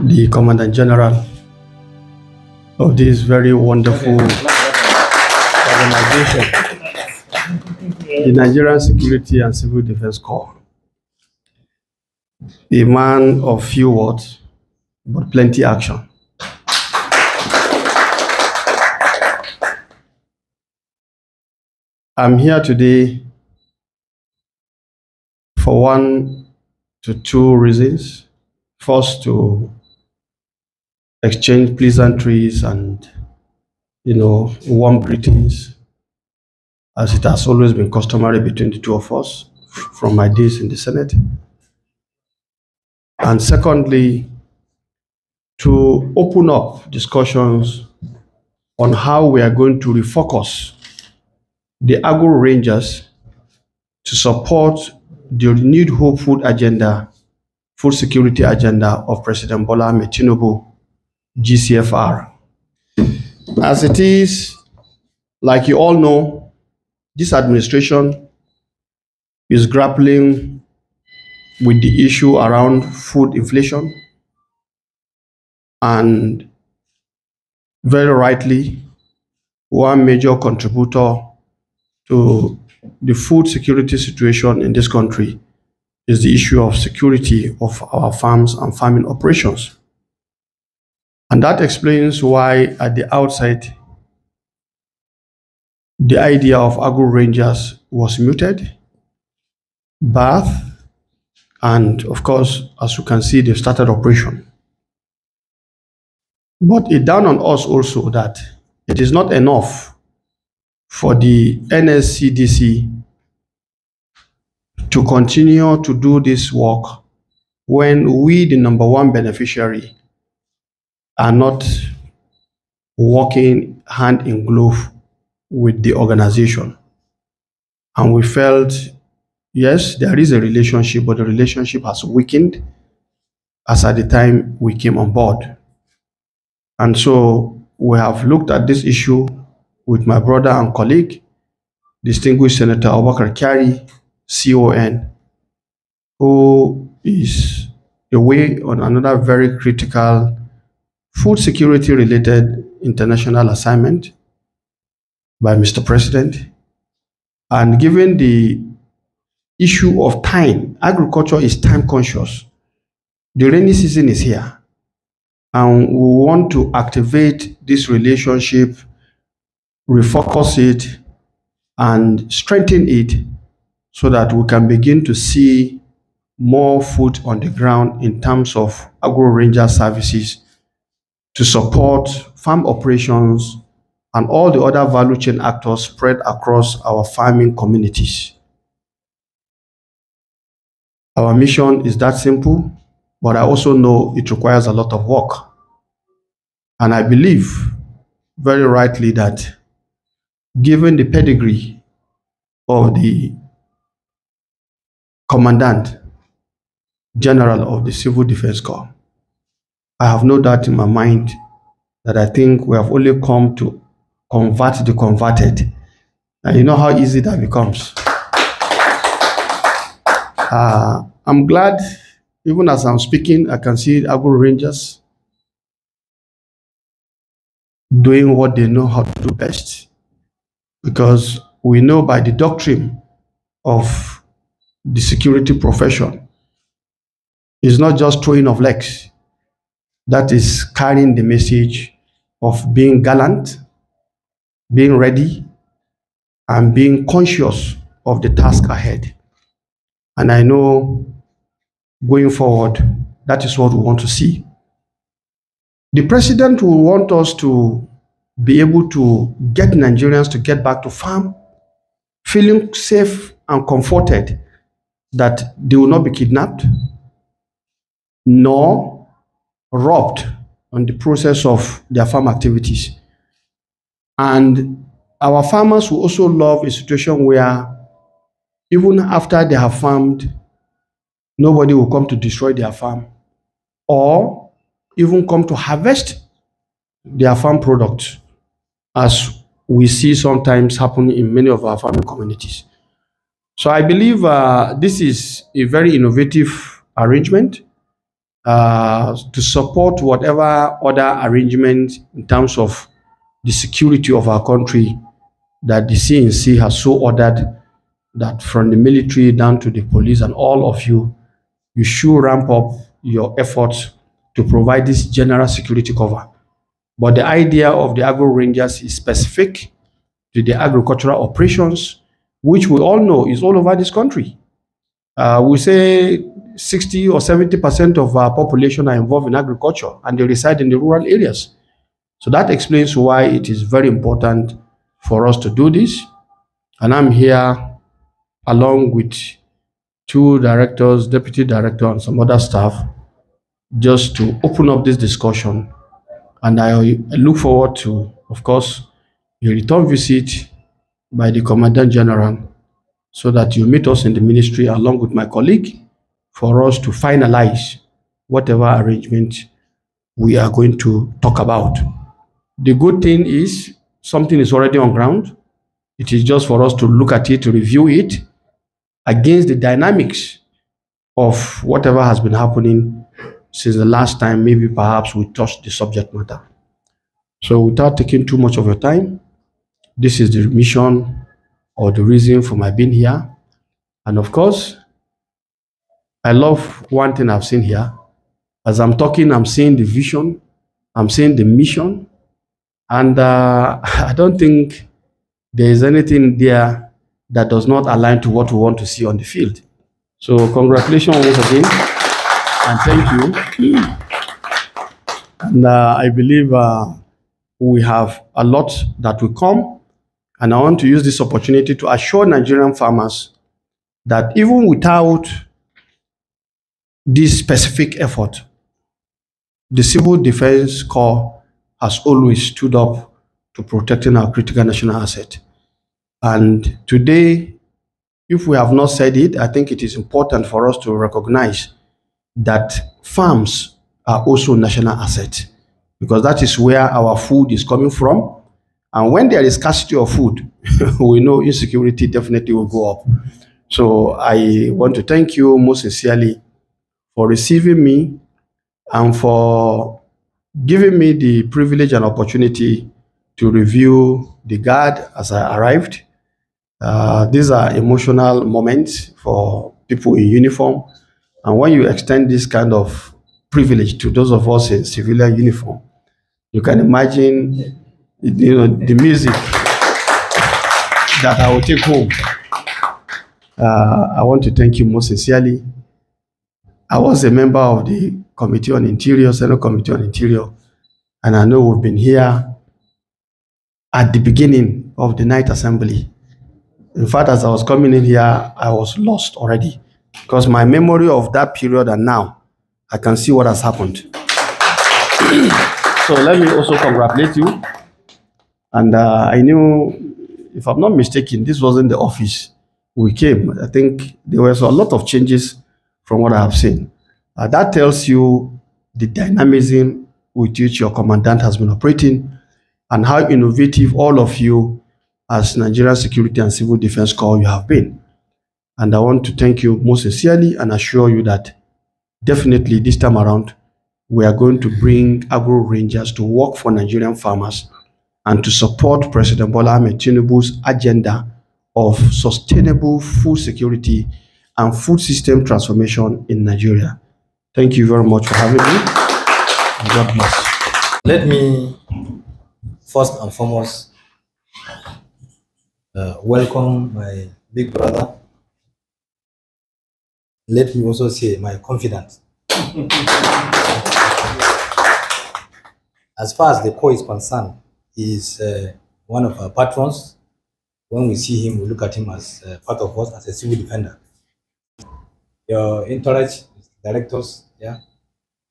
The Commandant General of this very wonderful organization, the Nigerian Security and Civil Defense Corps. A man of few words, but plenty action. I'm here today for one to two reasons. First, to exchange pleasantries and, warm greetings, as it has always been customary between the two of us from my days in the Senate. And secondly, to open up discussions on how we are going to refocus the agro rangers to support the renewed hope food agenda, food security agenda of President Bola Ahmed Tinubu, GCFR. As it is, like you all know, this administration is grappling with the issue around food inflation, and very rightly, one major contributor to the food security situation in this country is the issue of security of our farms and farming operations. And that explains why at the outset, the idea of agro rangers was mooted, birthed, and of course, as you can see, they've started operation. But it dawned on us also that it is not enough for the NSCDC to continue to do this work when we, the number one beneficiary, are not working hand in glove with the organization. And we felt, yes, there is a relationship, but the relationship has weakened as at the time we came on board. And so we have looked at this issue with my brother and colleague, distinguished Senator Abubakar Kyari, CON, who is away on another very critical food security related international assignment by Mr. President. And given the issue of time, agriculture is time conscious. The rainy season is here, and we want to activate this relationship, refocus it, and strengthen it so that we can begin to see more food on the ground in terms of agro ranger services to support farm operations and all the other value chain actors spread across our farming communities. Our mission is that simple, but I also know it requires a lot of work. And I believe very rightly that given the pedigree of the Commandant General of the Civil Defense Corps, I have no doubt in my mind that I think we have only come to convert the converted. And you know how easy that becomes. I'm glad, even as I'm speaking, I can see agro rangers doing what they know how to do best. Because we know by the doctrine of the security profession, it's not just throwing of legs. That is carrying the message of being gallant, being ready, and being conscious of the task ahead. And I know going forward, That is what we want to see. The president will want us to be able to get Nigerians to get back to farm, feeling safe and comforted that they will not be kidnapped nor robbed on the process of their farm activities. And our farmers will also love a situation where even after they have farmed, nobody will come to destroy their farm or even come to harvest their farm products, as we see sometimes happen in many of our farming communities. So I believe this is a very innovative arrangement to support whatever other arrangement in terms of the security of our country that the CNC has so ordered, that from the military down to the police and all of you, you should ramp up your efforts to provide this general security cover. But the idea of the agro rangers is specific to the agricultural operations, which we all know is all over this country. We say 60 or 70% of our population are involved in agriculture and they reside in the rural areas. So that explains why it is very important for us to do this. And I'm here along with two directors, deputy director, and some other staff, just to open up this discussion. And I look forward to, of course, a return visit by the Commandant General so that you meet us in the ministry along with my colleague for us to finalize whatever arrangement we are going to talk about. The good thing is something is already on ground. It is just for us to look at it, to review it against the dynamics of whatever has been happening since the last time maybe perhaps we touched the subject matter. So without taking too much of your time, this is the mission or the reason for my being here. And of course, I love one thing I've seen here. As I'm talking, I'm seeing the vision, I'm seeing the mission, and I don't think there is anything there that does not align to what we want to see on the field. So congratulations once again, and thank you. And I believe we have a lot that will come, and I want to use this opportunity to assure Nigerian farmers that even without this specific effort, the Civil Defense Corps has always stood up to protecting our critical national asset. And today, if we have not said it, I think it is important for us to recognize that farms are also national assets, because that is where our food is coming from. And when there is scarcity of food, we know insecurity definitely will go up. So I want to thank you most sincerely for receiving me and for giving me the privilege and opportunity to review the guard as I arrived. These are emotional moments for people in uniform. And when you extend this kind of privilege to those of us in civilian uniform, you can imagine, the music that I will take home. I want to thank you most sincerely. I was a member of the Committee on Interior, Senate Committee on Interior, and I know we've been here at the beginning of the night assembly. In fact, as I was coming in here, I was lost already, because my memory of that period and now, I can see what has happened. So let me also congratulate you. And I knew, if I'm not mistaken, this wasn't the office we came. I think there was a lot of changes from what I have seen. That tells you the dynamism with which your commandant has been operating and how innovative all of you as Nigerian Security and Civil Defense Corps you have been. And I want to thank you most sincerely and assure you that definitely this time around, we are going to bring agro rangers to work for Nigerian farmers and to support President Bola Ahmed Tinubu's agenda of sustainable food security and food system transformation in Nigeria. Thank you very much for having me. And God bless. Let me first and foremost welcome my big brother. Let me also say my confidant. As far as the Corps is concerned, he is one of our patrons. When we see him, we look at him as part of us as a civil defender. Your entourage, directors, yeah,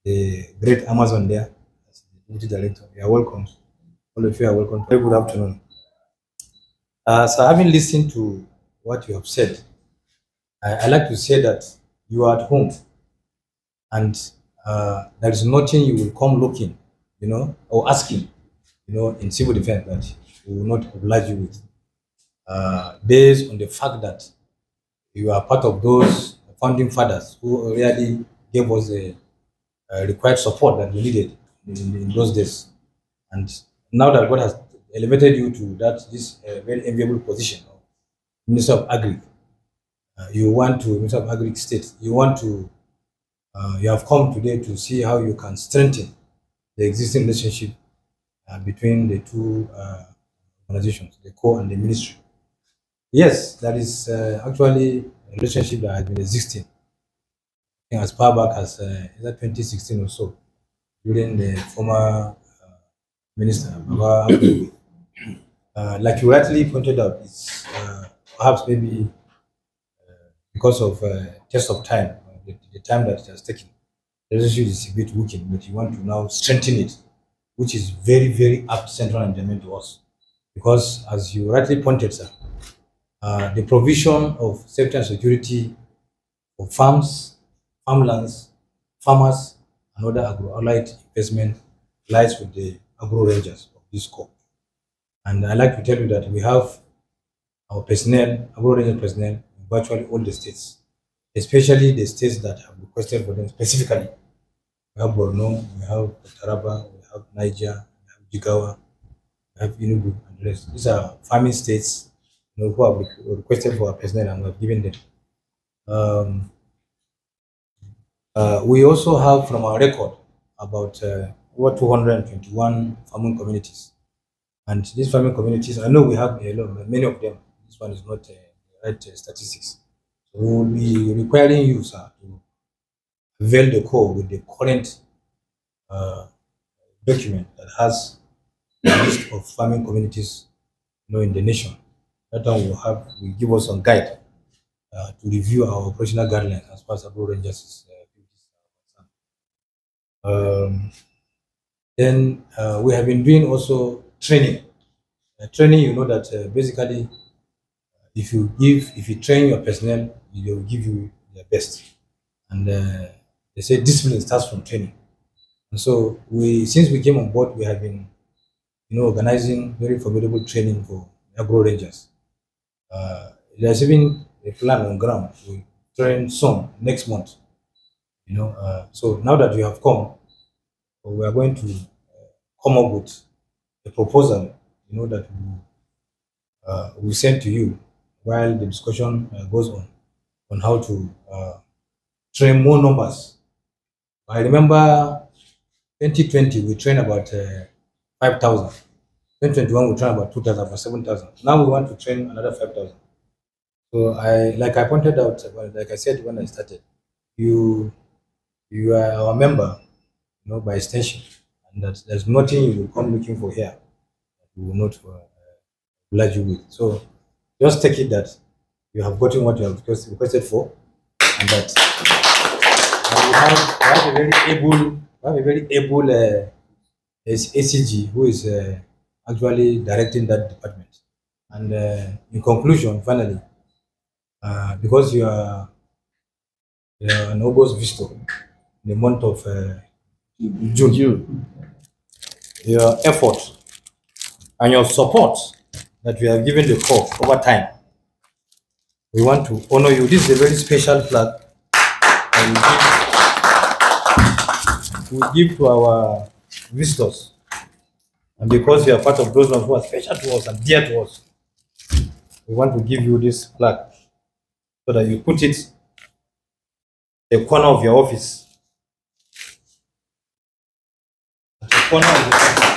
the great Amazon there, as the deputy director, you are welcome. All of you are welcome. Very good afternoon. So having listened to what you have said, I like to say that you are at home, and there is nothing you will come looking, or asking, in civil defense that we will not oblige you with, based on the fact that you are part of those founding fathers who really gave us the required support that we needed in those days. And now that God has elevated you to this very enviable position of Minister of Agri, Minister of Agri State, you have come today to see how you can strengthen the existing relationship between the two organizations, the Corps and the ministry. Yes, that is actually a relationship that has been existing as far back as 2016 or so, during the former minister, Baba Abdullahi. Like you rightly pointed out, it's perhaps maybe because of test of time, the time that it has taken. The relationship is a bit weakened, but you want to now strengthen it, which is very, very apt, central, and germane to us. Because, as you rightly pointed, sir, the provision of safety and security for farms, farmlands, farmers, and other agro-allied investment lies with the agro rangers of this Corps. And I like to tell you that we have our personnel, agro ranger personnel, in virtually all the states, especially the states that have requested for them specifically. We have Borno, we have Taraba, we have Niger, we have Jigawa, we have Enugu, and the rest. These are farming states, who have requested for our personnel, and we have given them. We also have from our record about over 221 farming communities. And these farming communities, I know we have many of them. This one is not the right statistics. So we will be requiring you, sir, to avail the Corps with the current document that has a list of farming communities, in the nation. That one will give us some guide to review our operational guidelines as far as agro rangers then we have been doing also training. Training, you know that basically, if you train your personnel, they will give you their best. And they say discipline starts from training. And so since we came on board, we have been, organizing very formidable training for agro rangers. There's even a plan on ground to train some next month. So now that you have come, we are going to come up with a proposal, that we send to you while the discussion goes on how to train more numbers. I remember 2020 we trained about 5,000. 2021 we trained about 2,000, about 7,000. Now we want to train another 5,000. So like I pointed out, like I said when I started, you are our member, by extension, and that there's nothing you will come looking for here that we will not oblige you with. So just take it that you have gotten what you have requested for, and that we have a very able ACG who is actually directing that department. And in conclusion, finally, because you are an August visitor in the month of June, your effort and your support that we have given the Corps over time, we want to honor you. This is a very special flag and we give to our visitors. And because you are part of those ones who are special to us and dear to us, we want to give you this flag so that you put it in the corner of your office. At the corner of the office.